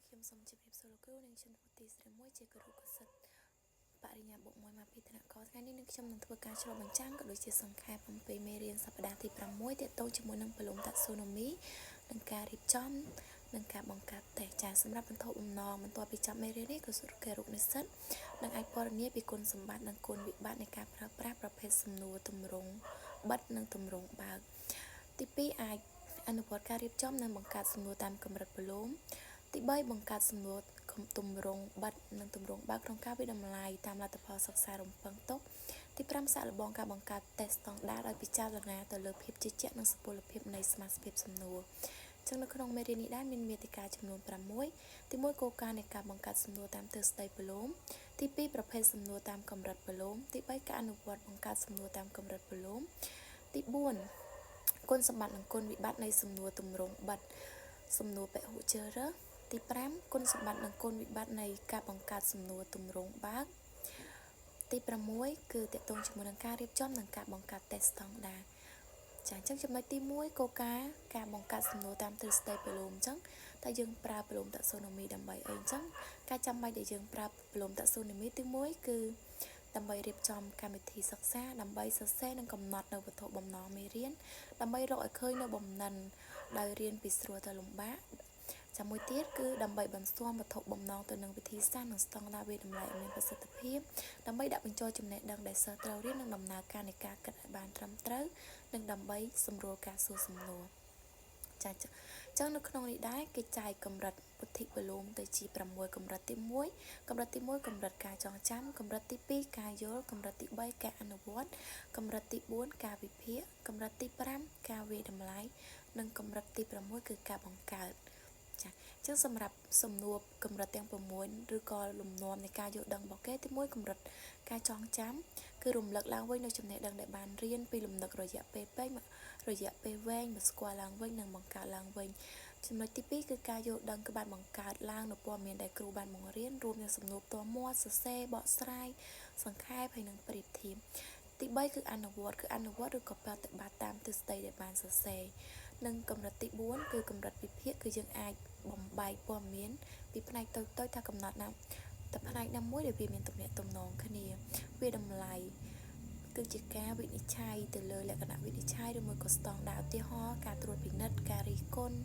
ខ្ញុំសូមជម្រាបសួរលោកគ្រូនិងជំនួសទីស្រីមួយជាគរុកសិទ្ធិបរិញ្ញាបត្រ1មកពីឋានៈកថ្ងៃនេះនឹងខ្ញុំនឹងធ្វើការឆ្លុះបញ្ចាំងក៏ដូចជាសង្ខេបអំពីមេរៀនសប្តាហ៍ទី6ទាក់ទងជាមួយនឹងពលំតាក់សូណូមីនិងការរៀបចំនិងការបង្កើតតេស្តចាសម្រាប់បន្តបំណងបន្ទាប់ពីចប់មេរៀននេះក៏សុខគរុនិស្សិតនឹងអាចពណ៌នាពីគុណសម្បត្តិនិងគុណវិបត្តិនៃការប្រើប្រាស់ប្រភេទសំណួរទម្រង់បិទនិងទម្រង់បើកទី2អាចអនុវត្តការរៀបចំនិងបង្កើតសំណួរតាមកម្រិតពលំទី3បង្កើតសំណួរទម្រង់បិទនិងទម្រង់បើកក្នុងការវិតម្លៃតាមលទ្ធផលសិក្សារំពឹងទុកទី5សាកល្បងការបង្កើតតេស្តស្តង់ដារដោយពិចារណាទៅលើភាពជឿជាក់និងសុពលភាពនៃសមាសភាពសំណួរចឹងនៅក្នុងមេរៀននេះដែរមានមាតិកាចំនួន6ទី1គោលការណ៍នៃការបង្កើតសំណួរតាមទ្រឹស្ដីពលំទី2ប្រភេទសំណួរតាមកម្រិតពលំទី3ការអនុវត្តបង្កើតសំណួរតាមកម្រិតពលំទី4គុណសម្បត្តិនិងគុណវិបត្តិនៃសំណួរទម្រង់បិទសំណួរពហុជ្រើសទី5គុណសម្បត្តិនិងគុណវិបត្តិនៃការបង្កើតសំណួរទម្រង់បើកទី6គឺតកតងជាមួយនឹងការរៀបចំនិងការបង្កើតតេស្តស្តង់ដារចាអញ្ចឹងចំណុចទី1គោលការណ៍ការបង្កើតសំណួរតាមទ្រឹស្ដីពលំអញ្ចឹងតែយើងប្រើពលំតាក់សូណូមីដើម្បីអីអញ្ចឹងការចាំបាច់ដែលយើងប្រើពលំតាក់សូណូមីទី1គឺដើម្បីរៀបចំកម្មវិធីសិក្សាដើម្បីសរសេរនិងកំណត់នៅវត្ថុបំណងមេរៀនដើម្បីរកឲ្យឃើញនៅបំណិនដោយរៀនពីស្រួលទៅលំបាកចាំមួយទៀតគឺដើម្បីបន្ស៊ាំវត្ថុបំណងទៅនឹងវិធីសាស្ត្រនិងស្តង់ដារវាតម្លៃឲ្យមានប្រសិទ្ធភាពដើម្បីដាក់បញ្ចូលចំណេះដឹងដែលសិស្សត្រូវរៀននិងដំណើរការនៃការគិតឲ្យបានត្រឹមត្រូវនិងដើម្បីសម្រួលការសួរសំណួរចា៎ចឹងនៅក្នុងនេះដែរគេចែកកម្រិតពុទ្ធិពលំទៅជា6កម្រិតទី1កម្រិតទី1កម្រិតការចងចាំកម្រិតទី2ការយល់កម្រិតទី3ការអនុវត្តកម្រិតទី4ការវិភាគកម្រិតទី5ការវាយតម្លៃនិងកម្រិតទី6គឺការបង្កើតចាអញ្ចឹងសម្រាប់សំណួរកម្រិតទាំង6ឬក៏លំនាំនៃការយល់ដឹងរបស់គេទី1កម្រិតការចងចាំគឺរំលឹកឡើងវិញនៅចំណេះដឹងដែលបានរៀនពីលំនឹករយៈពេលវែងមកស្គាល់ឡើងវិញនិងបង្កើតឡើងវិញចំណុចទី2គឺការយល់ដឹងគឺបានបង្កើតឡើងនៅព័ត៌មានដែលគ្រូបានបង្រៀនរួមទាំងសំណួរផ្ទាល់មាត់សរសេរបកស្រាយសង្ខេបហើយនិងប្រៀបធៀបទី3គឺអនុវត្តឬក៏ប្រតិបត្តិតាមទ្រឹស្ដីដែលបានសរសេរនិងកម្រិតទី4គឺកម្រិតវិភាគគឺយើងអាចបំបែកព័ត៌មានពីផ្នែកតូចៗថាកំណត់ណាតែផ្នែកណាមួយដែលវាមានទំនាក់ទំនងគ្នាវាតម្លៃគឺជាការវិនិច្ឆ័យទៅលើលក្ខណៈវិនិច្ឆ័យឬមួយក៏ស្តង់ដារឧទាហរណ៍ការត្រួតពិនិត្យការរិះគន់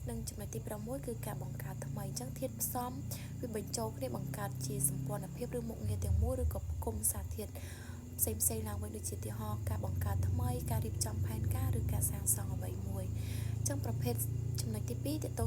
និងចំណុចទី6គឺការបង្កើតថ្មីអញ្ចឹងធាតុផ្សំវាបញ្ចូលគ្នាបង្កើតជាសម្ព័ន្ធភាពឬមុខងារទាំងមូលឬក៏គុំសារធាតុផ្សេងឡើងវិញដូចជាឧទាហរណ៍ការបង្កើតថ្មីការរៀបចំផែនការឬការសាងសង់អ្វីមួយអញ្ចឹងប្រភេទចំណុចទី2តកតង